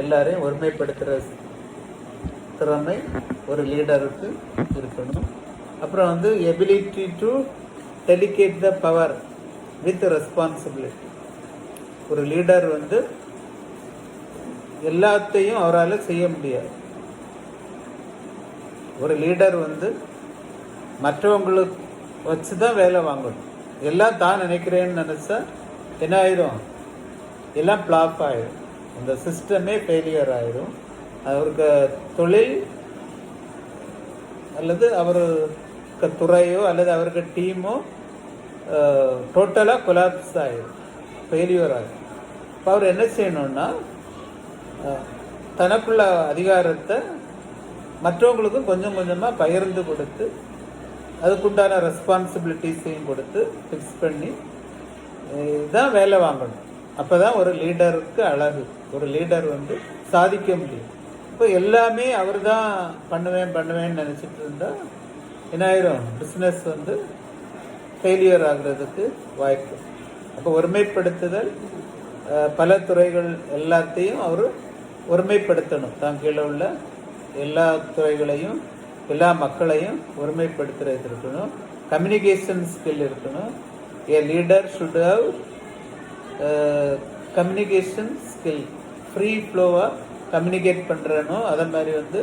எல்லாரையும் ஒருமைப்படுத்துகிற திறமை ஒரு லீடருக்கு இருக்கணும். அப்புறம் வந்து ability to delicate the power with responsibility. ஒரு லீடர் வந்து எல்லாத்தையும் அவரால் செய்ய முடியாது. ஒரு லீடர் வந்து மற்றவங்களுக்கு வச்சு தான் வேலை வாங்கணும். எல்லாம் தான் நினைக்கிறேன்னு நினச்சா என்ன ஆயிரும்? எல்லாம் ஃப்ளாப் ஆயிடும். அந்த சிஸ்டமே ஃபெயிலியர் ஆயிடும். அவருக்கு தொழில் அல்லது அவருக்கு துறையோ அல்லது அவருக்கு டீமோ டோட்டலாக கொலாப்ஸ் ஆகிடும், ஃபெயிலியர் ஆகிடும். இப்போ அவர் என்ன செய்யணும்னா தனக்குள்ள அதிகாரத்தை மற்றவங்களுக்கும் கொஞ்சம் கொஞ்சமாக பகிர்ந்து கொடுத்து அதுக்குண்டான ரெஸ்பான்சிபிலிட்டிஸையும் கொடுத்து ஃபிக்ஸ் பண்ணி தான் வேலை வாங்கணும். அப்போ தான் ஒரு லீடருக்கு அழகு. ஒரு லீடர் வந்து சாதிக்க முடியும். இப்போ எல்லாமே அவர் தான் பண்ணுவேன்னு நினச்சிட்டு இருந்தால் என்ன ஆயிரும்? பிஸ்னஸ் வந்து ஃபெயிலியர் ஆகிறதுக்கு வாய்ப்பு. அப்போ ஒருமைப்படுத்துதல், பல துறைகள் எல்லாத்தையும் அவர் ஒருமைப்படுத்தணும். தான் கீழே உள்ள எல்லா துறைகளையும் எல்லா மக்களையும் ஒருமைப்படுத்துறது இருக்கணும். கம்யூனிகேஷன் ஸ்கில் இருக்கணும். A leader should have communication skill. Free ஃப்ளோவாக கம்யூனிகேட் பண்ணுறனோ அதை மாதிரி வந்து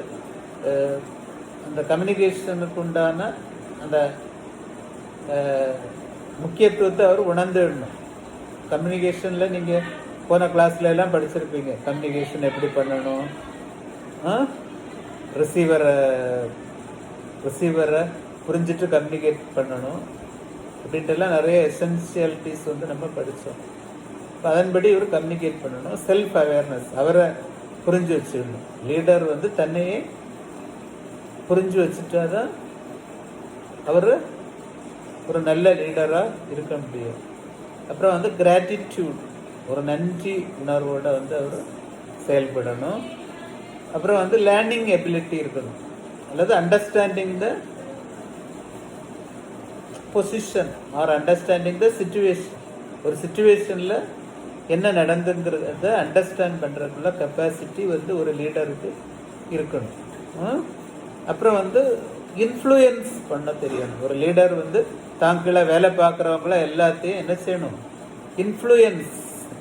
அந்த கம்யூனிகேஷனுக்கு உண்டான அந்த முக்கியத்துவத்தை அவர் உணர்ந்துடணும். கம்யூனிகேஷனில் நீங்கள் போன கிளாஸ்ல எல்லாம் படிச்சிருப்பீங்க. கம்யூனிகேஷன் எப்படி பண்ணணும், ரிசீவரை புரிஞ்சிட்டு கம்யூனிகேட் பண்ணணும் அப்படின்ட்டுலாம் நிறைய எசென்சியாலிட்டிஸ் வந்து நம்ம படித்தோம். இப்போ அதன்படி இவர் கம்யூனிகேட் பண்ணணும். செல்ஃப் அவேர்னஸ், அவரை புரிஞ்சு வச்சுக்கணும். லீடர் வந்து தன்னையே புரிஞ்சு வச்சுட்டா தான் அவர் ஒரு நல்ல லீடராக இருக்க முடியும். அப்புறம் வந்து கிராட்டிடியூட், ஒரு நன்றி உணர்வோடு வந்து அவர் செயல்படணும். அப்புறம் வந்து லேர்னிங் எபிலிட்டி இருக்கணும், அல்லது understanding the position R understanding the situation. ஒரு சிச்சுவேஷனில் என்ன நடந்துங்கிறத அண்டர்ஸ்டாண்ட் பண்ணுறதுக்குள்ள கெப்பாசிட்டி வந்து ஒரு லீடருக்கு இருக்கணும். அப்புறம் வந்து இன்ஃப்ளூயன்ஸ் பண்ண தெரியணும். ஒரு லீடர் வந்து தாங்கள வேலை பார்க்குறவங்கள எல்லாத்தையும் என்ன செய்யணும்?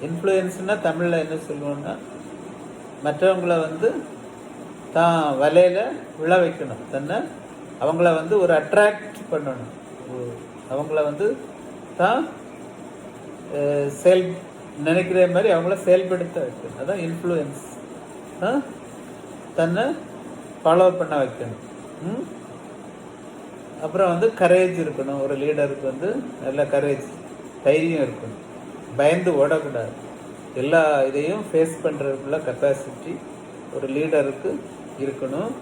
இன்ஃப்ளூயன்ஸ்னால் தமிழில் என்ன சொல்லுவோம்னா மற்றவங்கள வந்து தான் வலையில் விழ வைக்கணும். தன்னை அவங்கள வந்து ஒரு அட்ராக்ட் பண்ணணும். அவங்கள வந்து தான் நினைக்கிற மாதிரி அவங்கள செயல்படுத்த வைக்கணும். அதான் இன்ஃப்ளூயன்ஸ். தன்னை ஃபாலோ பண்ண வைக்கணும். அப்புறம் வந்து கரேஜ் இருக்கணும். ஒரு லீடருக்கு வந்து நல்ல கரேஜ், தைரியம் இருக்கணும். பயந்து ஓடக்கூடாது. எல்லா இதையும் ஃபேஸ் பண்ணுறதுக்குள்ள கெப்பாசிட்டி ஒரு லீடருக்கு இருக்கணும்.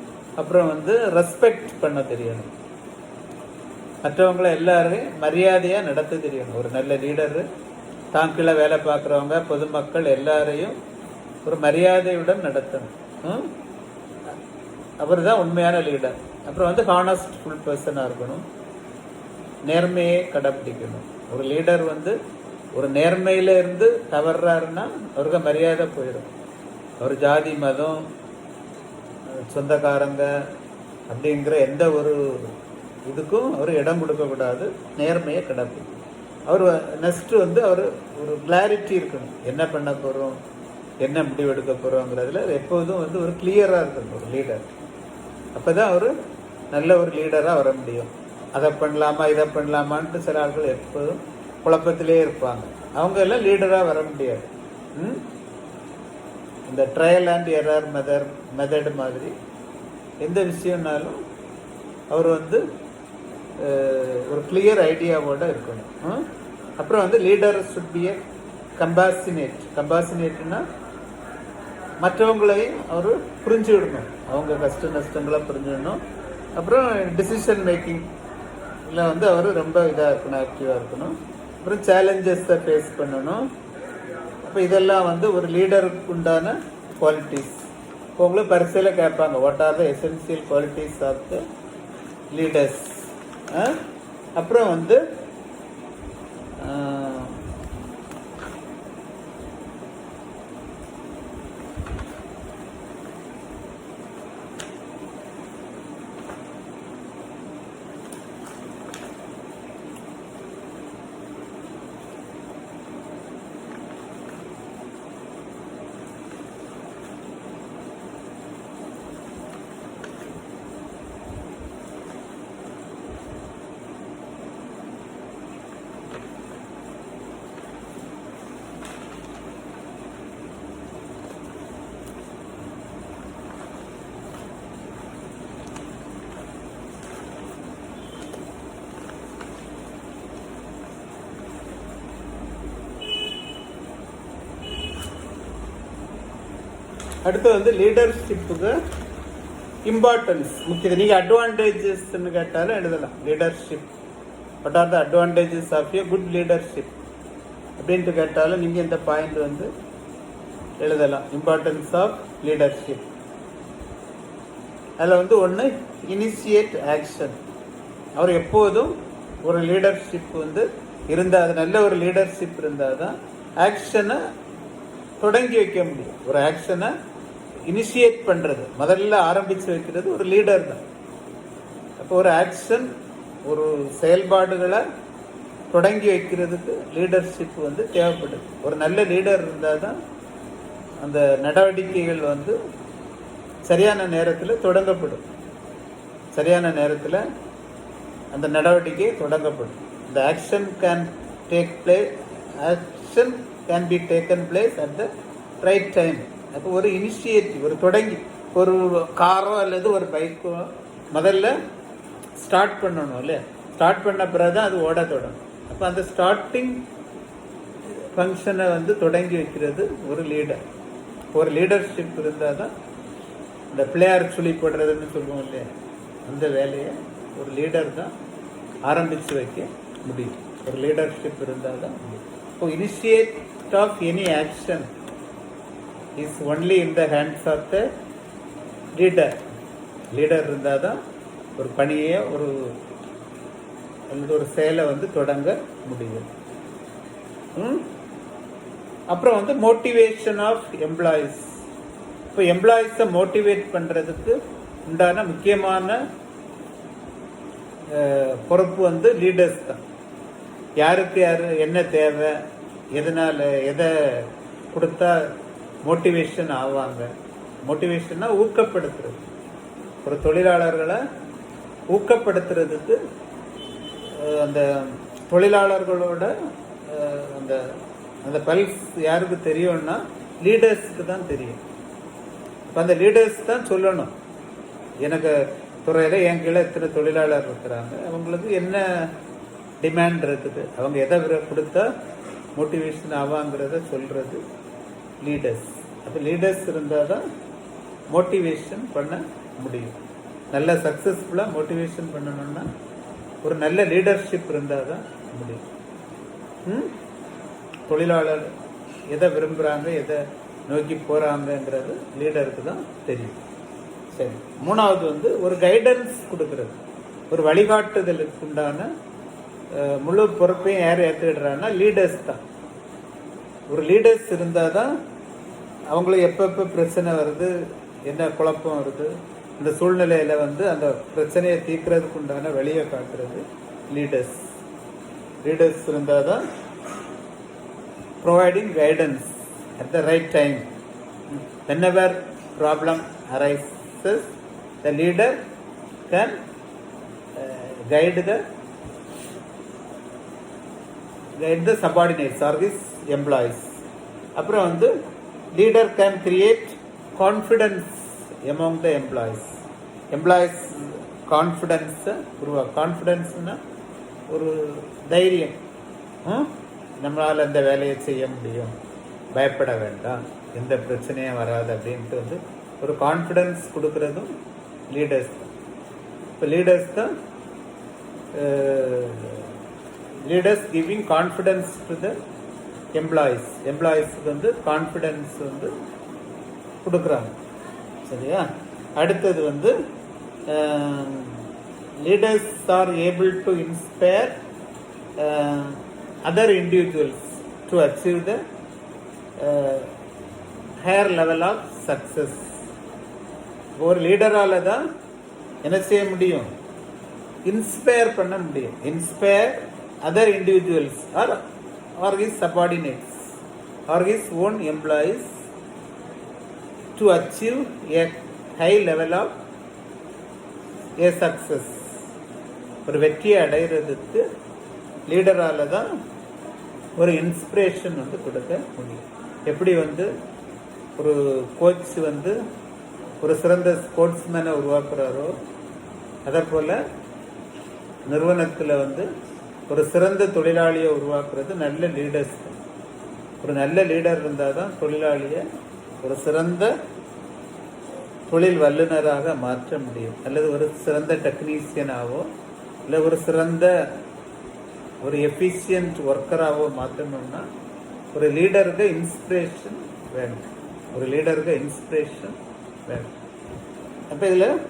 அப்புறம் வந்து ரெஸ்பெக்ட் பண்ண தெரியணும். மற்றவங்கள எல்லாரையும் மரியாதையாக நடத்த தெரியணும். ஒரு நல்ல லீடரு தான் கீழே வேலை பார்க்குறவங்க, பொதுமக்கள் எல்லாரையும் ஒரு மரியாதையுடன் நடத்தணும். அவர் தான் உண்மையான லீடர். அப்புறம் வந்து ஹானஸ்ட்ஃபுல் பர்சனாக இருக்கணும். நேர்மையை கடைப்பிடிக்கணும். ஒரு லீடர் வந்து ஒரு நேர்மையில இருந்து தவறாருன்னா அவருக்கு மரியாதை போயிடும். அவர் ஜாதி, மதம், சொந்தக்காரங்க அப்படிங்கிற எந்த ஒரு இதுக்கும் அவர் இடம் கொடுக்கக்கூடாது. நேர்மையை கடைப்பிடிக்கணும். அவர் நெக்ஸ்ட்டு வந்து அவர் ஒரு கிளாரிட்டி இருக்கணும். என்ன பண்ண போகிறோம், என்ன முடிவு எடுக்க போகிறோங்கிறதுல எப்போதும் வந்து ஒரு கிளியராக இருக்கணும் ஒரு லீடர். அப்போ தான் அவர் நல்ல ஒரு லீடராக வர முடியும். அதை பண்ணலாமா இதை பண்ணலாமான்ட்டு சில ஆட்கள் எப்போதும் குழப்பத்திலே இருப்பாங்க. அவங்க எல்லாம் லீடராக வர முடியாது. இந்த ட்ரையல் அண்ட் எரர் மெத்தட் மாதிரி எந்த விஷயம்னாலும் அவர் வந்து ஒரு கிளியர் ஐடியாவோடு இருக்கணும். அப்புறம் வந்து லீடர் சுட் பி எ கம்பாசினேட்னா மற்றவங்களையும் அவர் புரிஞ்சு விடணும். அவங்க கஷ்ட நஷ்டங்களை புரிஞ்சுடணும். அப்புறம் டிசிஷன் மேக்கிங்கில் வந்து அவர் ரொம்ப இதாக இருக்கணும், ஆக்டிவாக இருக்கணும். அப்புறம் சேலஞ்சஸை ஃபேஸ் பண்ணணும். அப்போ இதெல்லாம் வந்து ஒரு லீடருக்கு உண்டான குவாலிட்டிஸ். இப்போ உங்களை பரிசையில் கேட்பாங்க, what are the essential qualities of the leaders. அப்புறம் வந்து அடுத்து வந்து லீடர்ஷிப்புக்கு இம்பார்ட்டன்ஸ் முக்கியது. நீங்கள் அட்வான்டேஜஸ்ன்னு கேட்டாலும் எழுதலாம். Leadership, what are the advantages of a good leadership அப்படின்ட்டு கேட்டாலும் நீங்கள் இந்த பாயிண்ட் வந்து எழுதலாம். Importance of leadership. அதில் வந்து ஒன்று இனிஷியேட் ஆக்ஷன். அவர் எப்போதும் ஒரு லீடர்ஷிப் வந்து இருந்தால், அது நல்ல ஒரு லீடர்ஷிப் இருந்தால் தான் ஆக்ஷனை தொடங்கி வைக்க முடியும். ஒரு ஆக்ஷனை இனிஷியேட் பண்ணுறது, முதல்ல ஆரம்பித்து வைக்கிறது ஒரு லீடர் தான். அப்போ ஒரு ஆக்ஷன், ஒரு செயல்பாடுகளை தொடங்கி வைக்கிறதுக்கு லீடர்ஷிப் வந்து தேவைப்படுது. ஒரு நல்ல லீடர் இருந்தால் தான் அந்த நடவடிக்கைகள் வந்து சரியான நேரத்தில் தொடங்கப்படும். சரியான நேரத்தில் அந்த நடவடிக்கை தொடங்கப்படும். இந்த action can be taken place at the right time. அப்போ ஒரு இனிஷியேட்டிவ், ஒரு தொடங்கி, ஒரு காரோ அல்லது ஒரு பைக்கோ முதல்ல ஸ்டார்ட் பண்ணணும் இல்லையா? ஸ்டார்ட் பண்ண பிறகு தான் அது ஓட தொடங்கும். அப்போ அந்த ஸ்டார்டிங் ஃபங்க்ஷனை வந்து தொடங்கி வைக்கிறது ஒரு லீடர். ஒரு லீடர்ஷிப் இருந்தால் தான் இந்த பிள்ளையார் சொல்லி போடுறதுன்னு சொல்லுவோம் இல்லையா, அந்த வேலையை ஒரு லீடர் தான் ஆரம்பித்து வைக்க முடியும். ஒரு லீடர்ஷிப் இருந்தால் தான் முடியும். இப்போ initiate of any action is only in the hands of the leader. Leader இருந்தால் தான் ஒரு பணியை, ஒரு அல்லது ஒரு செயலை வந்து தொடங்க முடியும். அப்புறம் வந்து மோட்டிவேஷன் ஆஃப் எம்ப்ளாயீஸ். இப்போ எம்ப்ளாயீஸை மோட்டிவேட் பண்ணுறதுக்கு உண்டான முக்கியமான பொறுப்பு வந்து லீடர்ஸ் தான். யாருக்கு யார் என்ன தேவை, எதனால் எதை கொடுத்தா மோட்டிவேஷன் ஆவாங்க. மோட்டிவேஷன்னா ஊக்கப்படுத்துறது. ஒரு தொழிலாளர்களை ஊக்கப்படுத்துறதுக்கு அந்த தொழிலாளர்களோட அந்த அந்த பல்ஸ் யாருக்கு தெரியும்னா லீடர்ஸுக்கு தான் தெரியும். இப்போ அந்த லீடர்ஸ் தான் சொல்லணும், எனக்கு துறையில் என் கீழே இத்தனை தொழிலாளர் இருக்கிறாங்க, அவங்களுக்கு என்ன டிமாண்ட் இருக்குது, அவங்க எதை கொடுத்தா மோட்டிவேஷன் ஆவாங்கிறத சொல்கிறது லீடர்ஸ். அப்போ லீடர்ஸ் இருந்தால் தான் மோட்டிவேஷன் பண்ண முடியும். நல்ல சக்ஸஸ்ஃபுல்லாக மோட்டிவேஷன் பண்ணணும்னா ஒரு நல்ல லீடர்ஷிப் இருந்தால் தான் முடியும். தொழிலாளர் எதை விரும்புகிறாங்க, எதை நோக்கி போகிறாங்கங்கிறது லீடருக்கு தான் தெரியும். சரி, மூணாவது வந்து ஒரு கைடன்ஸ் கொடுக்கறது, ஒரு வழிகாட்டுதலுக்கு உண்டான முழு பொறுப்பையும் யார் ஏற்றுக்கிடுறாங்கன்னா லீடர்ஸ் தான். ஒரு லீடர்ஸ் இருந்தால் தான் அவங்களுக்கு எப்பப்போ பிரச்சனை வருது, என்ன குழப்பம் வருது, இந்த சூழ்நிலையில் வந்து அந்த பிரச்சனையை தீர்க்கறதுக்கு உண்டான வழியை காட்டுறது லீடர்ஸ். லீடர்ஸ் இருந்தால் தான் providing guidance at the right time. whenever problem arises, the leader can guide the subordinates or his employees. அப்புறம் வந்து leader can create confidence among the employees. Employees confidence கான்ஃபிடென்ஸ்னா ஒரு தைரியம், நம்மளால் இந்த வேலையை செய்ய முடியும், பயப்பட வேண்டாம், எந்த பிரச்சனையும் வராது அப்படின்ட்டு வந்து ஒரு கான்ஃபிடென்ஸ் கொடுக்கறதும் லீடர்ஸ் தான். இப்போ லீடர்ஸ் தான் leaders giving confidence to the employees. எம்ப்ளாயீஸுக்கு வந்து கான்ஃபிடென்ஸ் வந்து கொடுக்குறாங்க. சரியா? அடுத்தது வந்து leaders are able to inspire other individuals to achieve the higher level of success. ஒரு லீடரால தான் என்ன செய்ய முடியும், இன்ஸ்பயர் பண்ண முடியும். Inspire other individuals or his subordinates or his own employees to achieve a high level of a success. ஒரு வெற்றியை அடைகிறதுக்கு லீடரால தான் ஒரு இன்ஸ்பிரேஷன் வந்து கொடுக்க முடியும். எப்படி வந்து ஒரு கோச் வந்து ஒரு சிறந்த ஸ்போர்ட்ஸ்மேனை உருவாக்குறாரோ, அதே போல் நிறுவனத்தில் வந்து ஒரு சிறந்த தொழிலாளியை உருவாக்குறது நல்ல லீடர்ஸ். ஒரு நல்ல லீடர் இருந்தால் தான் தொழிலாளியை ஒரு சிறந்த தொழில் வல்லுநராக மாற்ற முடியும், அல்லது ஒரு சிறந்த டெக்னீஷியனாகவோ இல்லை ஒரு சிறந்த ஒரு எஃபிஷியன்ட் ஒர்க்கராகவோ மாற்றணும்னா ஒரு லீடருக்கு இன்ஸ்பிரேஷன் வேணும். ஒரு லீடருக்கு இன்ஸ்பிரேஷன் வேணும். அப்போ இதில்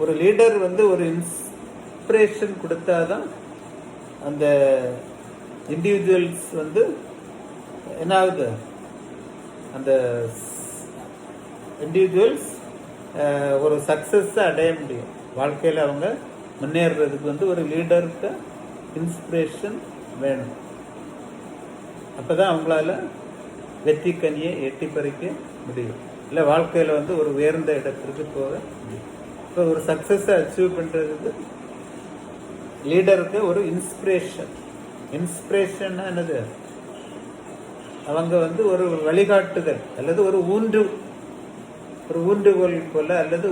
ஒரு லீடர் வந்து ஒரு இன்ஸ்பிரேஷன் கொடுத்தாதான் அந்த இண்டிவிஜுவல்ஸ் வந்து என்ன ஆகுது, அந்த இண்டிவிஜுவல்ஸ் ஒரு சக்ஸஸை அடைய முடியும். வாழ்க்கையில் அவங்க முன்னேறதுக்கு வந்து ஒரு லீடருக்கு இன்ஸ்பிரேஷன் வேணும். அப்போ தான் அவங்களால வெற்றி கனியை எட்டி பறிக்க முடியும், இல்லை வாழ்க்கையில் வந்து ஒரு உயர்ந்த இடத்திற்கு போக முடியும். இப்போ ஒரு சக்ஸஸை அச்சீவ் பண்ணுறதுக்கு லீடருக்கு ஒரு இன்ஸ்பிரேஷன். இன்ஸ்பிரேஷன்னா என்னது, அவங்க வந்து ஒரு வழிகாட்டுதல் அல்லது ஒரு ஊன்றுகோல் போல அல்லது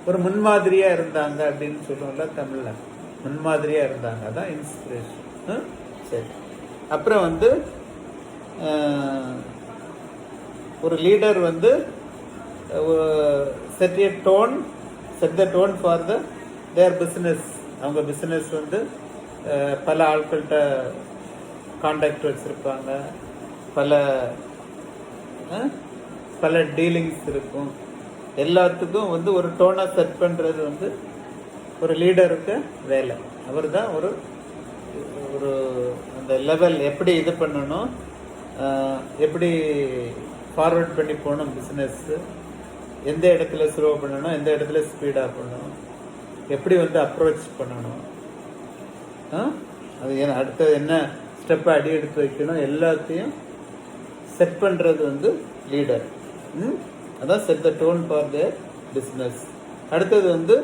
ஒரு முன்மாதிரியாக இருந்தாங்க அப்படின்னு சொல்லுவோம்ல தமிழில், முன்மாதிரியாக இருந்தாங்க, அதான் இன்ஸ்பிரேஷன். சரி, அப்புறம் வந்து ஒரு லீடர் வந்து set the tone for their business. அவங்க பிஸ்னஸ் வந்து பல ஆட்கள்கிட்ட கான்டாக்ட் வச்சுருப்பாங்க, பல டீலிங்ஸ் இருக்கும். எல்லாத்துக்கும் வந்து ஒரு டோனை செட் பண்ணுறது வந்து ஒரு லீடருக்கு வேலை. அவர் தான் ஒரு அந்த லெவல் எப்படி இது பண்ணணும், எப்படி ஃபார்வர்ட் பண்ணி போகணும் பிஸ்னஸ்ஸு, எந்த இடத்துல ஸ்லோ பண்ணணும், எந்த இடத்துல ஸ்பீடாக பண்ணணும், எப்படி வந்து அப்ரோச் பண்ணணும், அது அடுத்தது என்ன ஸ்டெப்பை அடி எடுத்து வைக்கணும், எல்லாத்தையும் செட் பண்ணுறது வந்து லீடர். அதான் set the tone for their business. அடுத்தது வந்து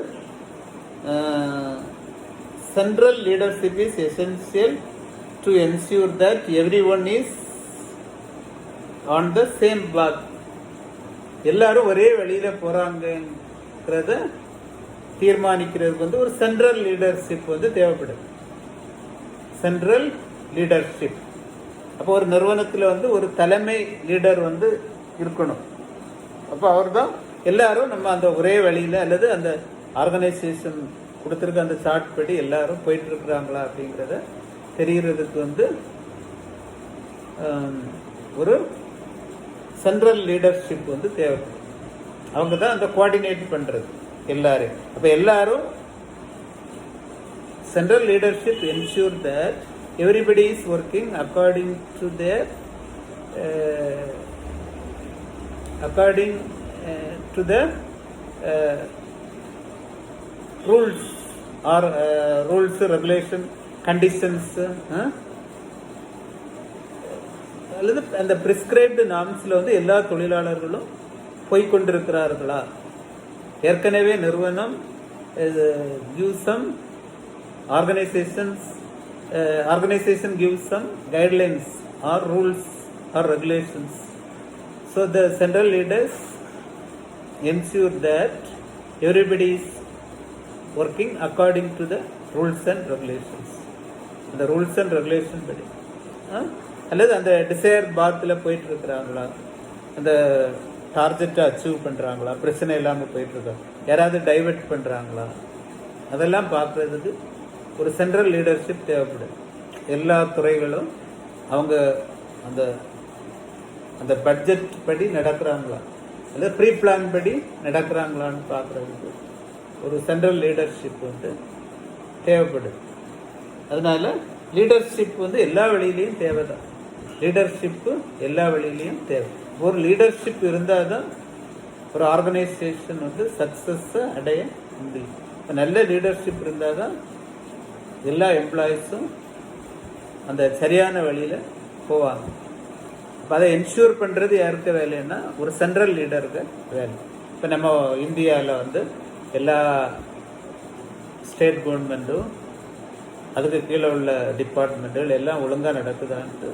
central leadership is essential to ensure that everyone is on the same path. எல்லாரும் ஒரே வழியில் போகிறாங்கிறத தீர்மானிக்கிறதுக்கு வந்து ஒரு சென்ட்ரல் லீடர்ஷிப் வந்து தேவைப்படுது. Central leadership. அப்போ ஒரு நிறுவனத்தில் வந்து ஒரு தலைமை லீடர் வந்து இருக்கணும். அப்போ அவர் தான் எல்லாரும் நம்ம அந்த ஒரே வழியில் அல்லது அந்த ஆர்கனைசேஷன் கொடுத்துருக்க அந்த சார்ட் படி எல்லாரும் போயிட்டு இருக்கிறாங்களா அப்படிங்கிறத தெரிகிறதுக்கு வந்து ஒரு சென்ட்ரல் லீடர்ஷிப் வந்து தேவைப்படுது. அவங்க தான் அந்த கோஆர்டினேட் பண்ணுறது எல்லாரும். அப்போ எல்லாரும் central leadership ensure that everybody is working according to their rules or rules, regulation, conditions, அல்லது அந்த பிரிஸ்கிரைப்டு நார்ம்ஸில் வந்து எல்லா தொழிலாளர்களும் போய்கொண்டிருக்கிறார்களா. ஏற்கனவே நிறுவனம் gives some organization gives some guidelines or rules or regulations. So the central leaders ensure that everybody is working according to the rules and regulations. The rules and regulations படி அல்லது அந்த டிசைர் பாத்தில் போயிட்டு இருக்கிறாங்களா, அந்த டார்கெட்டை அச்சீவ் பண்ணுறாங்களா, பிரச்சனை இல்லாமல் போயிட்டுருக்காங்க, யாராவது டைவெர்ட் பண்ணுறாங்களா, அதெல்லாம் பார்க்குறதுக்கு ஒரு சென்ட்ரல் லீடர்ஷிப் தேவைப்படுது. எல்லா துறைகளும் அவங்க அந்த அந்த பட்ஜெட் படி நடக்கிறாங்களா அல்லது ப்ரீ பிளான் படி நடக்கிறாங்களான்னு பார்க்குறதுக்கு ஒரு சென்ட்ரல் லீடர்ஷிப் வந்து தேவைப்படுது. அதனால லீடர்ஷிப் வந்து எல்லா வழியிலையும் தேவை தான். லீடர்ஷிப்பு எல்லா வழியிலையும் தேவை. ஒரு லீடர்ஷிப் இருந்தால் தான் ஒரு ஆர்கனைசேஷன் வந்து சக்ஸஸை அடைய முடியும். நல்ல லீடர்ஷிப் இருந்தால் தான் எல்லா எம்ப்ளாயீஸும் அந்த சரியான வழியில் போவாங்க. இப்போ அதை என்ஷூர் பண்ணுறது யாருக்கு வேலைன்னா ஒரு சென்ட்ரல் லீடருக்கு வேலை. இப்போ நம்ம இந்தியாவில் வந்து எல்லா ஸ்டேட் கவர்மெண்ட்டும் அதுக்கு கீழே உள்ள டிபார்ட்மெண்ட்டுகள் எல்லாம் ஒழுங்காக நடக்குதான்ட்டு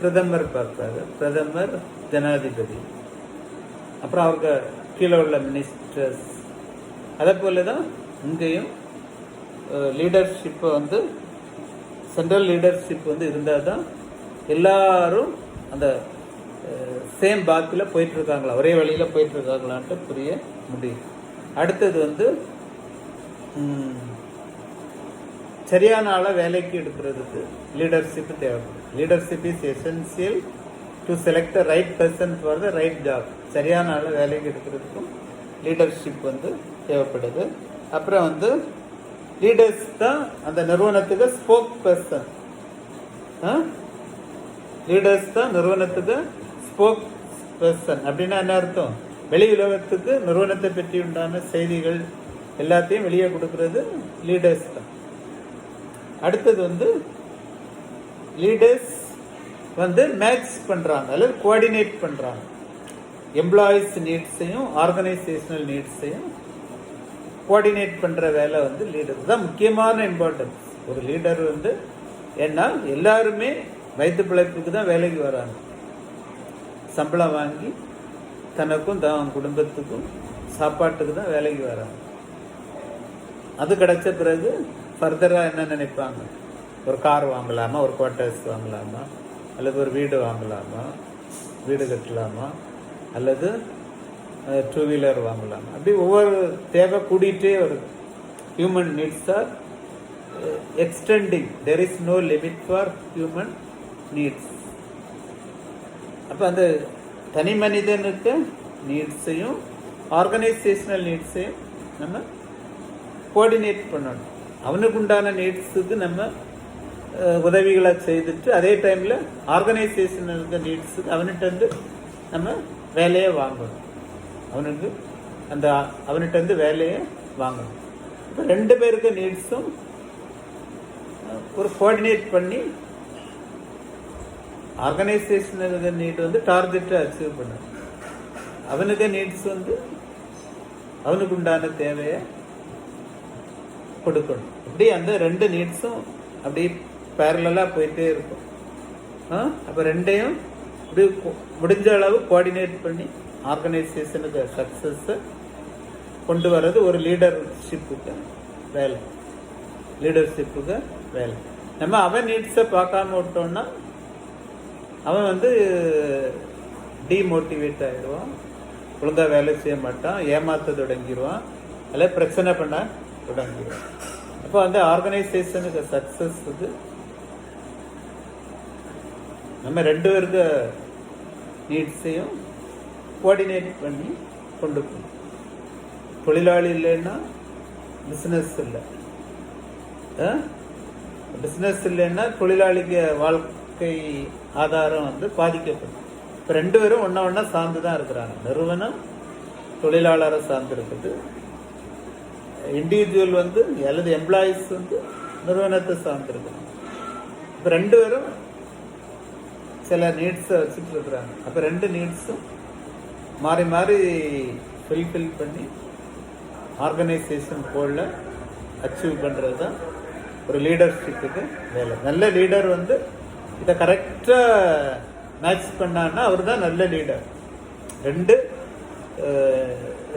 பிரதமர் பார்ப்பாரு. பிரதமர் ஜனாதிபதி, அப்புறம் அவருக்கு கீழே உள்ள மினிஸ்டர்ஸ். அதே போல தான் இங்கேயும் லீடர்ஷிப்பை வந்து சென்ட்ரல் லீடர்ஷிப் வந்து இருந்தால் தான் எல்லாரும் அந்த சேம் பாத்தில் போயிட்டுருக்காங்களா, ஒரே வழியில் போயிட்டுருக்காங்களான்ட்டு புரிய முடியும். அடுத்தது வந்து சரியான ஆளை வேலைக்கு எடுக்கிறதுக்கு லீடர்ஷிப் தேவைப்படும். Leadership is essential to select the right person for the right job. சரியான ஆளை வேலைக்கு எடுக்கிறதுக்கும் லீடர்ஷிப் வந்து தேவைப்படுது. அப்புறம் வந்து லீடர்ஸ் தான் அந்த நிறுவனத்துக்கு ஸ்போக் பர்சன். லீடர்ஸ் தான் நிறுவனத்துக்கு ஸ்போக் பர்சன். அப்படின்னா என்ன அர்த்தம்? வெளி உலகத்துக்கு நிறுவனத்தை பற்றி உண்டான செய்திகள் எல்லாத்தையும் வெளியே கொடுக்கறது லீடர்ஸ் தான். அடுத்தது வந்து லீடர்ஸ் வந்து மேட்ச் பண்ணுறாங்க அல்லது கோஆர்டினேட் பண்ணுறாங்க. எம்ப்ளாயீஸ் நீட்ஸையும் ஆர்கனைசேஷனல் நீட்ஸையும் கோஆர்டினேட் பண்ணுற வேலை வந்து லீடர் தான் முக்கியமான இம்பார்ட்டன்ஸ். ஒரு லீடர் வந்து ஏன்னா எல்லாருமே வயிற்று பிழைப்புக்கு தான் வேலைக்கு வராங்க. சம்பளம் வாங்கி தனக்கும் தான் குடும்பத்துக்கும் சாப்பாட்டுக்கு தான் வேலைக்கு வராங்க. அது கிடைச்ச பிறகு ஃபர்தராக என்ன நினைப்பாங்க? ஒரு கார் வாங்கலாமா, ஒரு குவார்ட்டர்ஸ் வாங்கலாமா, அல்லது ஒரு வீடு வாங்கலாமா, வீடு கட்டலாமா, அல்லது 2 வீலர் வாங்கலாமா, அப்படி ஒவ்வொரு தேவை கூடிகிட்டே வருது. Human needs are extending. There is no limit for human needs. அப்போ அந்த தனி மனிதனுக்கு நீட்ஸையும் ஆர்கனைசேஷனல் நீட்ஸையும் நம்ம கோஆர்டினேட் பண்ணணும். அவனுக்கு உண்டான நீட்ஸுக்கு நம்ம உதவிகளை செய்துட்டு அதே டைமில் ஆர்கனைசேஷனுக்கு நீட்ஸுக்கு அவன்கிட்ட நம்ம வேலையை வாங்கணும். அவன்கிட்ட வேலையை வாங்கணும். இப்போ 2 பேருக்கு நீட்ஸும் ஒரு கோஆர்டினேட் பண்ணி ஆர்கனைசேஷனுக்கு நீட் வந்து டார்கெட்டை அச்சீவ் பண்ணணும். அவனுக்கு நீட்ஸ் வந்து அவனுக்கு உண்டான தேவையை கொடுக்கணும். இப்படி அந்த 2 நீட்ஸும் அப்படி பேரலாக போயிட்டே இருக்கும். அப்போ 2ஐயும் இப்படி முடிஞ்ச அளவு கோஆர்டினேட் பண்ணி ஆர்கனைசேஷனுக்கு சக்ஸஸை கொண்டு வர்றது ஒரு லீடர்ஷிப்புக்கு வேலை. லீடர்ஷிப்புக்கு வேலை. நம்ம அவன் நீட்ஸை பார்க்காம விட்டோம்னா அவன் வந்து டீமோட்டிவேட் ஆகிடுவான், ஒழுங்காக வேலை செய்ய மாட்டான், ஏமாற்ற தொடங்கிடுவான், அல்ல பிரச்சனை பண்ண தொடங்கிடுவான். அப்போ வந்து ஆர்கனைசேஷனுக்கு சக்ஸஸுக்கு நம்ம 2 பேருக்கு நீட்ஸையும் கோஆர்டினேட் பண்ணி கொண்டு போகணும். தொழிலாளி இல்லைன்னா பிஸ்னஸ் இல்லை, பிஸ்னஸ் இல்லைன்னா தொழிலாளிக்கு வாழ்க்கை ஆதாரம் வந்து பாதிக்கப்படும். இப்போ 2 பேரும் ஒன்றா சார்ந்து தான் இருக்கிறாங்க. நிறுவனம் தொழிலாளரை சார்ந்து இருக்குது, இண்டிவிஜுவல் வந்து அல்லது எம்ப்ளாயீஸ் வந்து நிறுவனத்தை சார்ந்திருக்கிறாங்க. இப்போ 2 பேரும் சில நீட்ஸை வச்சுட்டு இருக்கிறாங்க. அப்போ 2 நீட்ஸும் மாறி மாறி ஃபில்ஃபில் பண்ணி ஆர்கனைசேஷன் கோலில் அச்சீவ் பண்ணுறது தான் ஒரு லீடர்ஷிப்புக்கு வேலை. நல்ல லீடர் வந்து இதை கரெக்டாக மேட்ச் பண்ணான்னா அவர் தான் நல்ல லீடர்.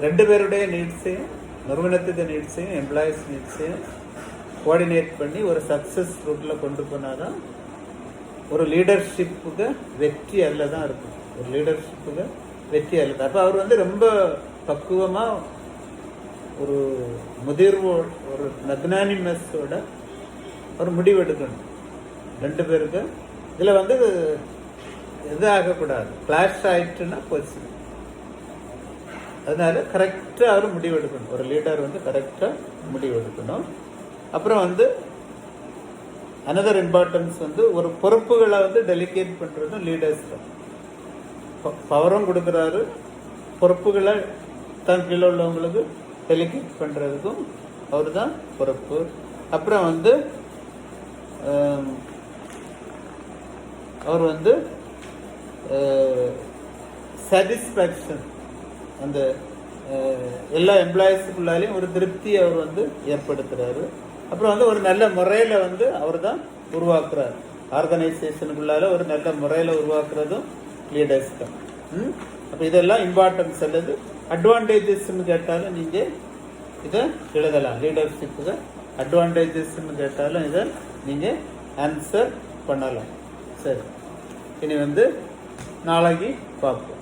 2 பேருடைய நீட்ஸையும் நிறுவனத்துக்கு நீட்ஸையும் எம்ப்ளாயீஸ் நீட்ஸையும் கோஆர்டினேட் பண்ணி ஒரு சக்ஸஸ் ரூட்டில் கொண்டு போனால் தான் ஒரு லீடர்ஷிப்புக்கு வெற்றி அதில் தான் இருக்கும். ஒரு லீடர்ஷிப்புக்கு வெற்றி அதில் தான். அப்போ அவர் வந்து ரொம்ப பக்குவமாக ஒரு முதிர்வு, ஒரு மெக்னானிமஸோட ஒரு முடிவெடுக்கணும் 2 பேருக்கு. இதில் வந்து இது ஆகக்கூடாது, கிளாஷ் ஆயிட்டுன்னா போச்சு. அதனால கரெக்டாக அவர் முடிவெடுக்கணும். ஒரு லீடர் வந்து கரெக்டாக முடிவெடுக்கணும். அப்புறம் வந்து அனதர் இம்பார்ட்டன்ஸ் வந்து ஒரு பொறுப்புகளை வந்து டெலிகேட் பண்ணுறதும் லீடர்ஸ் தான். பவரும் கொடுக்குறாரு, பொறுப்புகளை தன் கீழே உள்ளவங்களுக்கு டெலிகேட் பண்ணுறதுக்கும் அவர் தான் பொறுப்பு. அப்புறம் வந்து அவர் வந்து சாட்டிஸ்ஃபேக்ஷன், அந்த எல்லா எம்ப்ளாயீஸுக்குள்ளாலையும் ஒரு திருப்தியை அவர் வந்து ஏற்படுத்துகிறாரு. அப்புறம் வந்து ஒரு நல்ல முறையில் வந்து அவர் தான் உருவாக்குறாரு. ஆர்கனைசேஷனுக்குள்ளால ஒரு நல்ல முறையில் உருவாக்குறதும் லீடர்ஸ் தான். அப்போ இதெல்லாம் இம்பார்ட்டன்ஸ் அல்லது அட்வான்டேஜஸ்ன்னு கேட்டாலும் நீங்கள் இதை எழுதலாம். லீடர்ஷிப்புக்கு அட்வான்டேஜஸ்ன்னு கேட்டாலும் இதை நீங்கள் ஆன்சர் பண்ணலாம். சரி, இனி வந்து நாளைக்கு பார்ப்போம்.